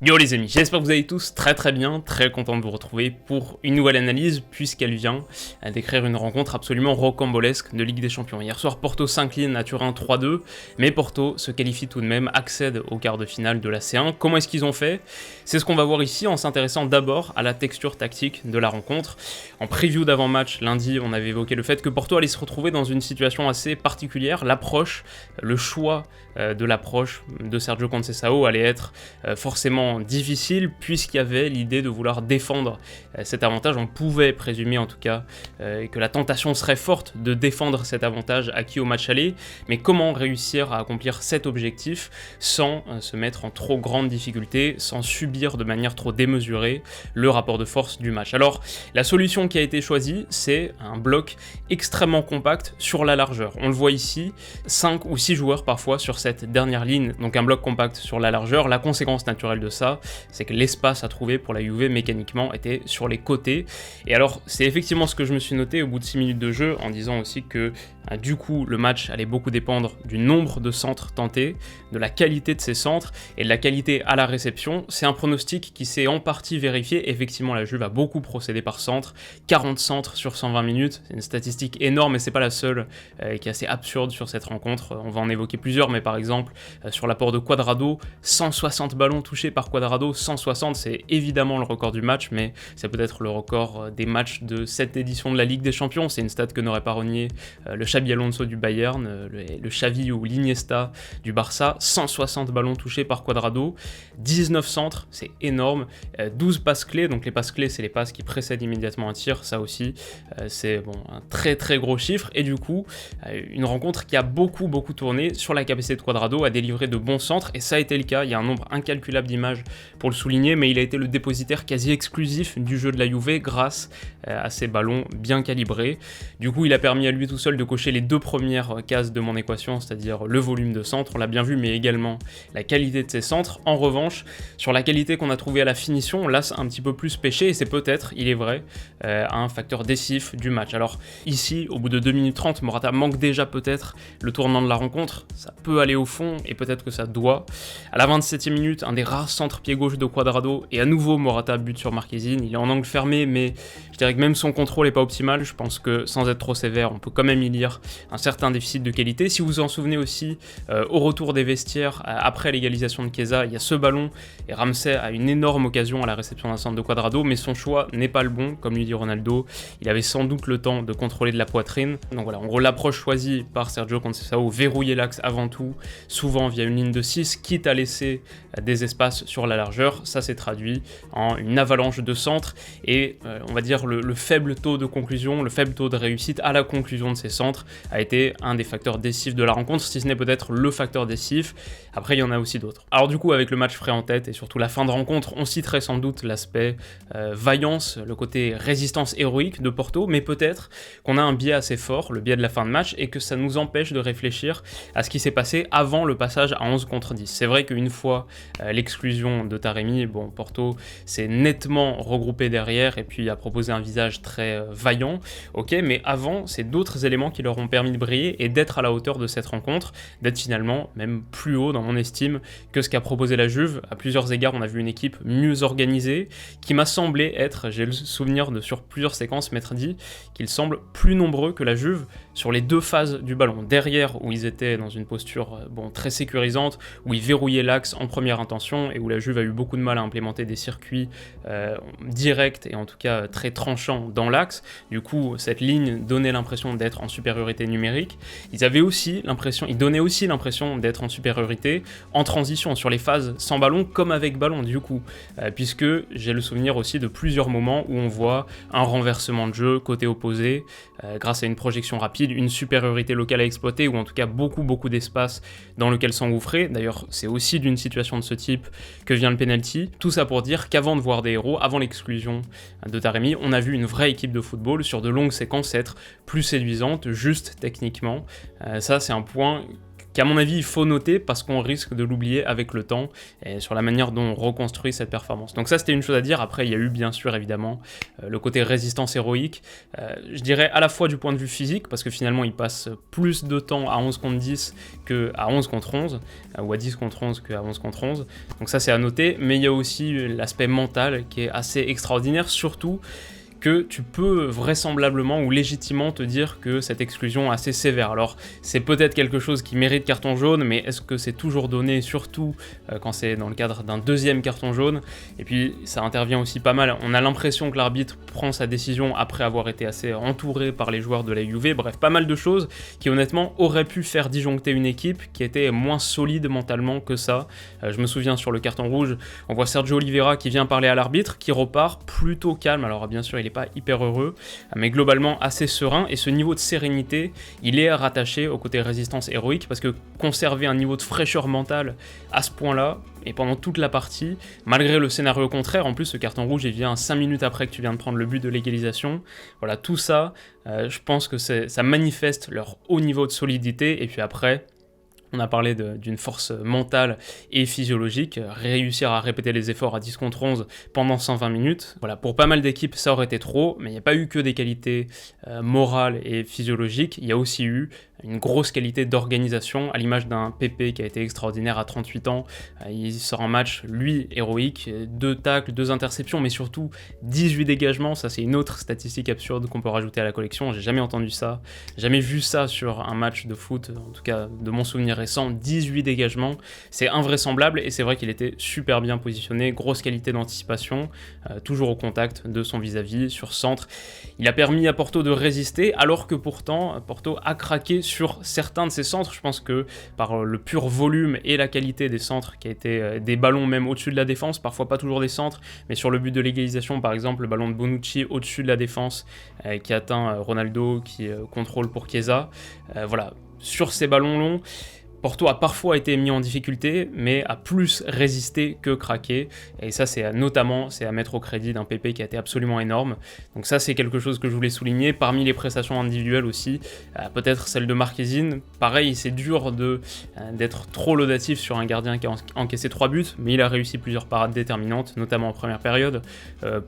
Yo les amis, j'espère que vous allez tous très bien, très content de vous retrouver pour une nouvelle analyse puisqu'elle vient décrire une rencontre absolument rocambolesque de Ligue des Champions. Hier soir, Porto s'incline à Turin 3-2, mais Porto se qualifie tout de même, accède au quart de finale de la C1. Comment est-ce qu'ils ont fait? C'est ce qu'on va voir ici en s'intéressant d'abord à la texture tactique de la rencontre. En preview d'avant-match, lundi, on avait évoqué le fait que Porto allait se retrouver dans une situation assez particulière. L'approche, le choix de l'approche de Sergio Conceição allait être forcément difficile puisqu'il y avait l'idée de vouloir défendre cet avantage. On pouvait présumer en tout cas que la tentation serait forte de défendre cet avantage acquis au match aller, mais comment réussir à accomplir cet objectif sans se mettre en trop grande difficulté, sans subir de manière trop démesurée le rapport de force du match. Alors la solution qui a été choisie, c'est un bloc extrêmement compact sur la largeur. On le voit ici, 5 ou 6 joueurs parfois sur cette dernière ligne, donc un bloc compact sur la largeur. La conséquence naturelle de ça, c'est que l'espace à trouver pour la Juve mécaniquement était sur les côtés. Et alors c'est effectivement ce que je me suis noté au bout de 6 minutes de jeu, en disant aussi que du coup le match allait beaucoup dépendre du nombre de centres tentés, de la qualité de ces centres et de la qualité à la réception. C'est un pronostic qui s'est en partie vérifié. Effectivement, la Juve a beaucoup procédé par centre, 40 centres sur 120 minutes, c'est une statistique énorme et c'est pas la seule qui est assez absurde sur cette rencontre. On va en évoquer plusieurs, mais par exemple sur l'apport de Cuadrado, 160 ballons touchés par Cuadrado, 160, c'est évidemment le record du match, mais c'est peut-être le record des matchs de cette édition de la Ligue des Champions. C'est une stat que n'aurait pas renié le Xabi Alonso du Bayern, le Xavi ou l'Iniesta du Barça. 160 ballons touchés par Cuadrado, 19 centres, c'est énorme, 12 passes clés, donc les passes clés c'est les passes qui précèdent immédiatement un tir, ça aussi c'est un très gros chiffre, et du coup une rencontre qui a beaucoup tourné sur la capacité de Cuadrado à délivrer de bons centres, et ça a été le cas. Il y a un nombre incalculable d'images pour le souligner, mais il a été le dépositaire quasi exclusif du jeu de la Juve grâce à ses ballons bien calibrés. Du coup il a permis à lui tout seul de cocher les deux premières cases de mon équation, c'est-à-dire le volume de centre, on l'a bien vu, mais également la qualité de ses centres. En revanche, sur la qualité qu'on a trouvée à la finition, là c'est un petit peu plus pêché, et c'est peut-être, il est vrai, un facteur décisif du match. Alors ici, au bout de 2 minutes 30, Morata manque déjà peut-être le tournant de la rencontre, ça peut aller au fond, et peut-être que ça doit. À la 27e minute, un des rares centres pied gauche de Cuadrado, et à nouveau Morata bute sur Marquezine. Il est en angle fermé, mais je dirais que même son contrôle n'est pas optimal. Je pense que sans être trop sévère, on peut quand même y lire un certain déficit de qualité. Si vous vous en souvenez aussi, au retour des vestiaires, après l'égalisation de Chiesa, il y a ce ballon, et Ramsey a une énorme occasion à la réception d'un centre de Cuadrado, mais son choix n'est pas le bon, comme lui dit Ronaldo. Il avait sans doute le temps de contrôler de la poitrine. Donc voilà, en gros, l'approche choisie par Sergio Conceição, verrouiller l'axe avant tout, souvent via une ligne de 6, quitte à laisser des espaces sur la largeur. Ça s'est traduit en une avalanche de centres, et on va dire le faible taux de conclusion, le faible taux de réussite à la conclusion de ces centres a été un des facteurs décisifs de la rencontre, si ce n'est peut-être le facteur décisif. Après, il y en a aussi d'autres. Alors du coup, avec le match frais en tête et surtout la fin de rencontre, on citerait sans doute l'aspect vaillance, le côté résistance héroïque de Porto, mais peut-être qu'on a un biais assez fort, le biais de la fin de match, et que ça nous empêche de réfléchir à ce qui s'est passé avant le passage à 11 contre 10. C'est vrai qu'une fois l'exclusion de Taremi, bon, Porto s'est nettement regroupé derrière et puis a proposé un visage très vaillant, ok, mais avant, c'est d'autres éléments qui leur ont permis de briller et d'être à la hauteur de cette rencontre, d'être finalement même plus haut dans mon estime que ce qu'a proposé la Juve. À plusieurs égards, on a vu une équipe mieux organisée, qui m'a semblé être, j'ai le souvenir de sur plusieurs séquences m'être dit, qu'ils semblent plus nombreux que la Juve sur les deux phases du ballon. Derrière, où ils étaient dans une posture très sécurisante, où ils verrouillaient l'axe en première intention, et où la Juve a eu beaucoup de mal à implémenter des circuits directs et en tout cas très tranchants dans l'axe. Du coup, cette ligne donnait l'impression d'être en supériorité numérique. Ils donnaient aussi l'impression d'être en supériorité en transition, sur les phases sans ballon comme avec ballon du coup, puisque j'ai le souvenir aussi de plusieurs moments où on voit un renversement de jeu côté opposé, grâce à une projection rapide, une supériorité locale à exploiter, ou en tout cas beaucoup d'espace dans lequel s'engouffrer. D'ailleurs, c'est aussi d'une situation de ce type que vient le penalty. Tout ça pour dire qu'avant de voir des héros, avant l'exclusion de Taremi, on a vu une vraie équipe de football sur de longues séquences être plus séduisante, juste techniquement. Ça, c'est un point qu'à mon avis il faut noter parce qu'on risque de l'oublier avec le temps et sur la manière dont on reconstruit cette performance. Donc ça c'était une chose à dire. Après il y a eu bien sûr évidemment le côté résistance héroïque, je dirais à la fois du point de vue physique parce que finalement il passe plus de temps à 11 contre 10 qu'à 11 contre 11 ou à 10 contre 11 qu'à 11 contre 11, donc ça c'est à noter. Mais il y a aussi l'aspect mental qui est assez extraordinaire, surtout que tu peux vraisemblablement ou légitimement te dire que cette exclusion est assez sévère. Alors c'est peut-être quelque chose qui mérite carton jaune, mais est-ce que c'est toujours donné, surtout quand c'est dans le cadre d'un deuxième carton jaune? Et puis ça intervient aussi pas mal, on a l'impression que l'arbitre prend sa décision après avoir été assez entouré par les joueurs de la Juve, bref pas mal de choses qui honnêtement auraient pu faire disjoncter une équipe qui était moins solide mentalement que ça. Je me souviens sur le carton rouge, on voit Sergio Oliveira qui vient parler à l'arbitre, qui repart plutôt calme, alors bien sûr il est pas hyper heureux, mais globalement assez serein, et ce niveau de sérénité, il est rattaché au côté résistance héroïque, parce que conserver un niveau de fraîcheur mentale à ce point-là, et pendant toute la partie, malgré le scénario contraire, en plus ce carton rouge il vient 5 minutes après que tu viens de prendre le but de l'égalisation, voilà tout ça, je pense que ça manifeste leur haut niveau de solidité, et puis après, on a parlé d'une force mentale et physiologique, réussir à répéter les efforts à 10 contre 11 pendant 120 minutes. Voilà, pour pas mal d'équipes, ça aurait été trop, mais il n'y a pas eu que des qualités morales et physiologiques, il y a aussi eu une grosse qualité d'organisation, à l'image d'un Pepe qui a été extraordinaire à 38 ans. Il sort un match, lui, héroïque, 2 tacles, 2 interceptions, mais surtout 18 dégagements. Ça, c'est une autre statistique absurde qu'on peut rajouter à la collection. J'ai jamais entendu ça, jamais vu ça sur un match de foot, en tout cas de mon souvenir récent. 18 dégagements, c'est invraisemblable, et c'est vrai qu'il était super bien positionné, grosse qualité d'anticipation, toujours au contact de son vis-à-vis, sur centre. Il a permis à Porto de résister, alors que pourtant, Porto a craqué sur certains de ses centres. Je pense que par le pur volume et la qualité des centres, qui a été des ballons même au-dessus de la défense, parfois pas toujours des centres, mais sur le but de l'égalisation par exemple, le ballon de Bonucci au-dessus de la défense, qui atteint Ronaldo, qui contrôle pour Chiesa. Voilà, sur ces ballons longs, Porto a parfois été mis en difficulté, mais a plus résisté que craqué, et ça c'est à mettre au crédit d'un Pepe qui a été absolument énorme. Donc ça c'est quelque chose que je voulais souligner. Parmi les prestations individuelles aussi, peut-être celle de Marquezine. Pareil, c'est dur d'être trop laudatif sur un gardien qui a encaissé 3 buts, mais il a réussi plusieurs parades déterminantes, notamment en première période,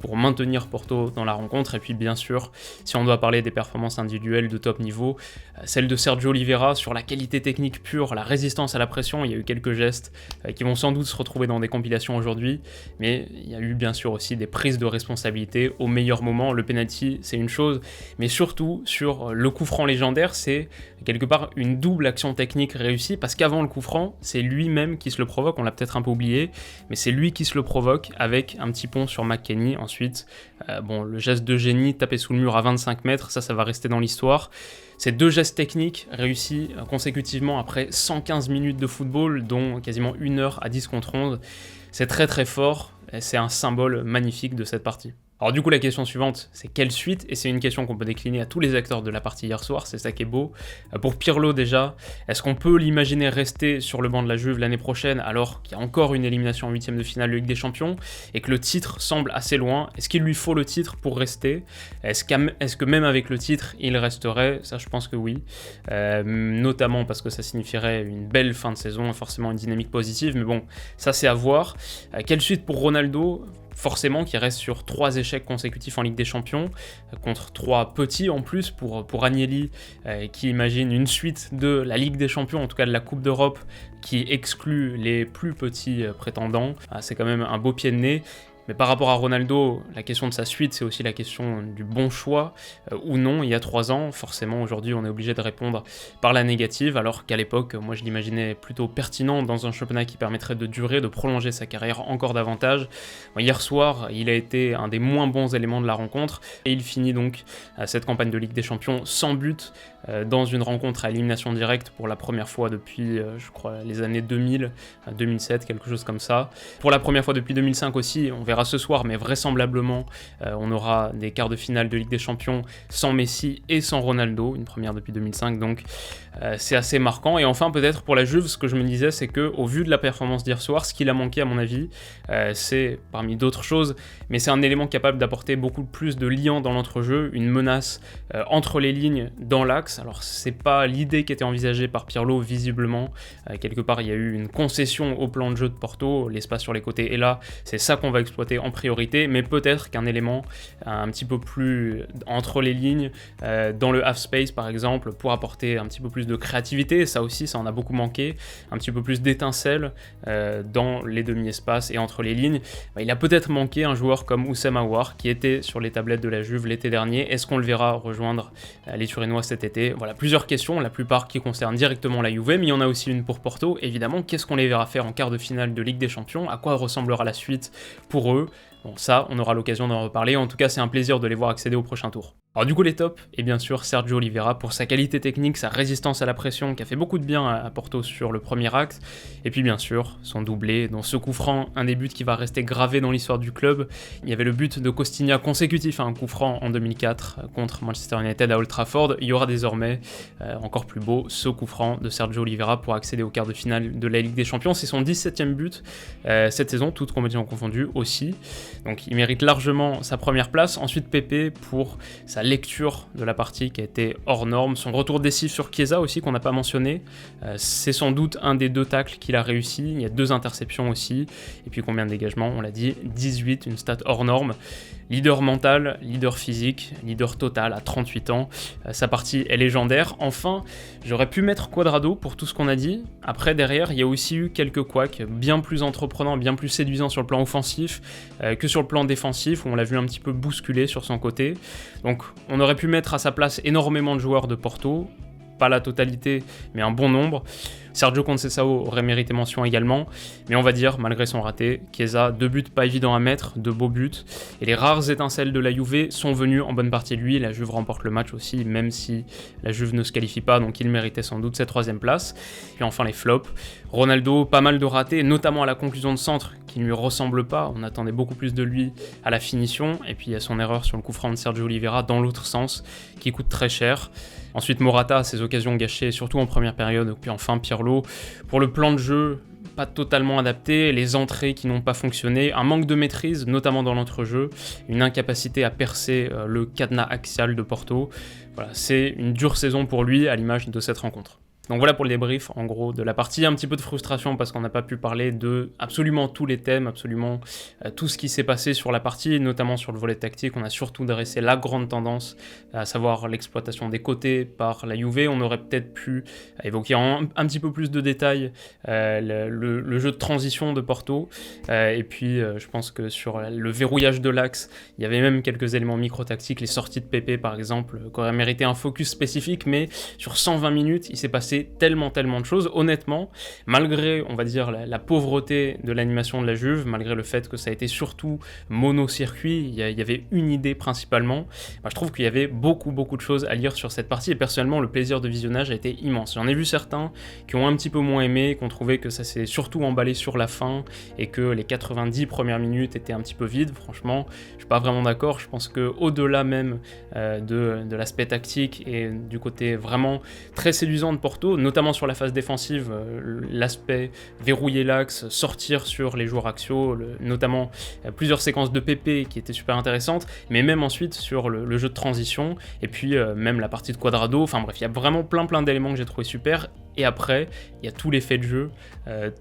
pour maintenir Porto dans la rencontre. Et puis bien sûr, si on doit parler des performances individuelles de top niveau, celle de Sergio Oliveira sur la qualité technique pure, la résistance à la pression. Il y a eu quelques gestes qui vont sans doute se retrouver dans des compilations aujourd'hui, mais il y a eu bien sûr aussi des prises de responsabilité au meilleur moment. Le penalty, c'est une chose, mais surtout sur le coup franc légendaire, c'est quelque part une double action technique réussie, parce qu'avant le coup franc, c'est lui-même qui se le provoque, on l'a peut-être un peu oublié, mais c'est lui qui se le provoque avec un petit pont sur McKennie. Ensuite, le geste de génie, taper sous le mur à 25 mètres, ça va rester dans l'histoire. Ces 2 gestes techniques réussis consécutivement après 115 minutes de football, dont quasiment 1 heure à 10 contre 11, c'est très très fort, et c'est un symbole magnifique de cette partie. Alors du coup la question suivante, c'est quelle suite? Et c'est une question qu'on peut décliner à tous les acteurs de la partie hier soir, c'est ça qui est beau. Pour Pirlo déjà, est-ce qu'on peut l'imaginer rester sur le banc de la Juve l'année prochaine alors qu'il y a encore une élimination en 8ème de finale de Ligue des Champions et que le titre semble assez loin? Est-ce qu'il lui faut le titre pour rester? Est-ce que même avec le titre il resterait? Ça je pense que oui, notamment parce que ça signifierait une belle fin de saison, forcément une dynamique positive, mais bon, ça c'est à voir. Quelle suite pour Ronaldo? Forcément qui reste sur 3 échecs consécutifs en Ligue des Champions, contre 3 petits en plus pour Agnelli, qui imagine une suite de la Ligue des Champions, en tout cas de la Coupe d'Europe, qui exclut les plus petits prétendants. C'est quand même un beau pied de nez. Mais par rapport à Ronaldo, la question de sa suite, c'est aussi la question du bon choix ou non. Il y a 3 ans, forcément, aujourd'hui, on est obligé de répondre par la négative, alors qu'à l'époque, moi, je l'imaginais plutôt pertinent dans un championnat qui permettrait de durer, de prolonger sa carrière encore davantage. Hier soir, il a été un des moins bons éléments de la rencontre, et il finit donc cette campagne de Ligue des Champions sans but, dans une rencontre à élimination directe pour la première fois depuis, je crois, les années 2000, 2007, quelque chose comme ça. Pour la première fois depuis 2005 aussi, on verra ce soir, mais vraisemblablement on aura des quarts de finale de Ligue des Champions sans Messi et sans Ronaldo, une première depuis 2005, donc c'est assez marquant. Et enfin, peut-être pour la Juve, ce que je me disais, c'est que au vu de la performance d'hier soir, ce qu'il a manqué à mon avis, c'est parmi d'autres choses, mais c'est un élément capable d'apporter beaucoup plus de liant dans l'entrejeu, une menace entre les lignes dans l'axe. Alors c'est pas l'idée qui était envisagée par Pirlo visiblement, quelque part il y a eu une concession au plan de jeu de Porto, l'espace sur les côtés est là, c'est ça qu'on va exploiter en priorité, mais peut-être qu'un élément un petit peu plus entre les lignes, dans le half space par exemple, pour apporter un petit peu plus de créativité, ça aussi ça en a beaucoup manqué, un petit peu plus d'étincelle dans les demi-espaces et entre les lignes. Il a peut-être manqué un joueur comme Houssem Aouar qui était sur les tablettes de la Juve l'été dernier. Est-ce qu'on le verra rejoindre les Turinois cet été? Voilà, plusieurs questions, la plupart qui concernent directement la Juve, mais il y en a aussi une pour Porto. Évidemment, qu'est-ce qu'on les verra faire en quart de finale de Ligue des Champions? À quoi ressemblera la suite pour eux? Bon, ça, on aura l'occasion d'en reparler. En tout cas, c'est un plaisir de les voir accéder au prochain tour. Alors du coup, les tops, et bien sûr Sergio Oliveira pour sa qualité technique, sa résistance à la pression, qui a fait beaucoup de bien à Porto sur le premier acte, et puis bien sûr, son doublé, dans ce coup franc, un des buts qui va rester gravé dans l'histoire du club. Il y avait le but de Costinha consécutif à un coup franc en 2004 contre Manchester United à Old Trafford. Il y aura désormais, encore plus beau, ce coup franc de Sergio Oliveira pour accéder au quart de finale de la Ligue des Champions. C'est son 17e but cette saison, toutes compétitions confondues aussi. Donc il mérite largement sa première place. Ensuite Pepe pour sa lecture de la partie qui a été hors norme, son retour décisif sur Chiesa aussi qu'on n'a pas mentionné, c'est sans doute un des 2 tacles qu'il a réussi, il y a 2 interceptions aussi, et puis combien de dégagements, on l'a dit, 18, une stat hors norme. Leader mental, leader physique, leader total à 38 ans, sa partie est légendaire. Enfin, j'aurais pu mettre Cuadrado pour tout ce qu'on a dit. Après, derrière, il y a aussi eu quelques couacs bien plus entreprenants, bien plus séduisants sur le plan offensif que sur le plan défensif, où on l'a vu un petit peu bousculer sur son côté. Donc, on aurait pu mettre à sa place énormément de joueurs de Porto, pas la totalité, mais un bon nombre. Sergio Conceição aurait mérité mention également, mais on va dire, malgré son raté, Chiesa, 2 buts pas évidents à mettre, 2 beaux buts, et les rares étincelles de la Juve sont venues en bonne partie de lui. La Juve remporte le match aussi, même si la Juve ne se qualifie pas, donc il méritait sans doute cette 3e place. Et enfin les flops, Ronaldo, pas mal de ratés, notamment à la conclusion de centre, qui ne lui ressemble pas, on attendait beaucoup plus de lui à la finition, et puis il y a son erreur sur le coup franc de Sergio Oliveira dans l'autre sens, qui coûte très cher. Ensuite Morata, ses occasions gâchées, surtout en première période, puis enfin Pirlo, pour le plan de jeu, pas totalement adapté, les entrées qui n'ont pas fonctionné, un manque de maîtrise, notamment dans l'entrejeu, une incapacité à percer le cadenas axial de Porto. Voilà, c'est une dure saison pour lui, à l'image de cette rencontre. Donc voilà pour le débrief, en gros, de la partie. Un petit peu de frustration parce qu'on n'a pas pu parler de absolument tous les thèmes, absolument tout ce qui s'est passé sur la partie, notamment sur le volet tactique. On a surtout dressé la grande tendance, à savoir l'exploitation des côtés par la Juve. On aurait peut-être pu évoquer un petit peu plus de détails le jeu de transition de Porto. Et puis, je pense que sur le verrouillage de l'axe, il y avait même quelques éléments micro-tactiques. Les sorties de Pepe, par exemple, qui auraient mérité un focus spécifique, mais sur 120 minutes, il s'est passé tellement de choses. Honnêtement, malgré, on va dire, la pauvreté de l'animation de la Juve, malgré le fait que ça a été surtout monocircuit, il y avait une idée principalement, je trouve qu'il y avait beaucoup de choses à lire sur cette partie, et personnellement, le plaisir de visionnage a été immense. J'en ai vu certains qui ont un petit peu moins aimé, qui ont trouvé que ça s'est surtout emballé sur la fin, et que les 90 premières minutes étaient un petit peu vides. Franchement, je suis pas vraiment d'accord. Je pense que au-delà même de l'aspect tactique et du côté vraiment très séduisant de Porto, notamment sur la phase défensive, l'aspect verrouiller l'axe, sortir sur les joueurs axiaux, notamment plusieurs séquences de PP qui étaient super intéressantes, mais même ensuite sur le jeu de transition, et puis même la partie de Cuadrado, enfin bref, il y a vraiment plein d'éléments que j'ai trouvé super. Et après, il y a tous les faits de jeu,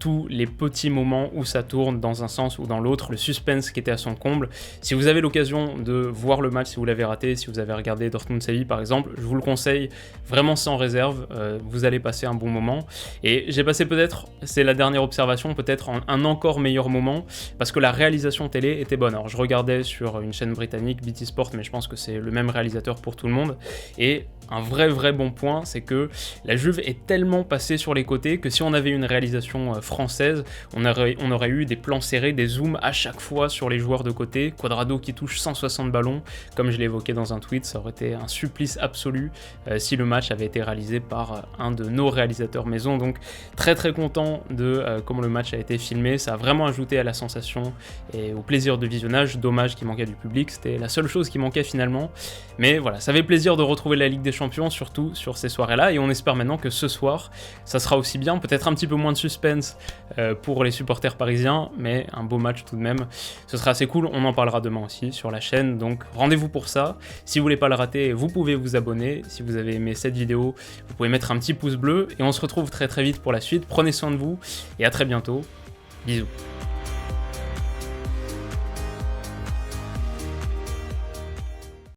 tous les petits moments où ça tourne dans un sens ou dans l'autre, le suspense qui était à son comble. Si vous avez l'occasion de voir le match, si vous l'avez raté, si vous avez regardé Dortmund-Séville par exemple, je vous le conseille vraiment sans réserve, vous allez passer un bon moment. Et j'ai passé peut-être, c'est la dernière observation, peut-être un encore meilleur moment, parce que la réalisation télé était bonne. Alors je regardais sur une chaîne britannique, BT Sport, mais je pense que c'est le même réalisateur pour tout le monde, et un vrai bon point, c'est que la Juve est tellement passé sur les côtés, que si on avait une réalisation française, on aurait eu des plans serrés, des zooms à chaque fois sur les joueurs de côté. Cuadrado qui touche 160 ballons, comme je l'ai évoqué dans un tweet, ça aurait été un supplice absolu si le match avait été réalisé par un de nos réalisateurs maison. Donc très content de comment le match a été filmé, ça a vraiment ajouté à la sensation et au plaisir de visionnage. Dommage qu'il manquait du public, c'était la seule chose qui manquait finalement, mais voilà, ça fait plaisir de retrouver la Ligue des Champions, surtout sur ces soirées-là, et on espère maintenant que ce soir, ça sera aussi bien, peut-être un petit peu moins de suspense pour les supporters parisiens, mais un beau match tout de même, ce sera assez cool, on en parlera demain aussi sur la chaîne, donc rendez-vous pour ça. Si vous voulez pas le rater, vous pouvez vous abonner, si vous avez aimé cette vidéo, vous pouvez mettre un petit pouce bleu, et on se retrouve très vite pour la suite. Prenez soin de vous, et à très bientôt, bisous.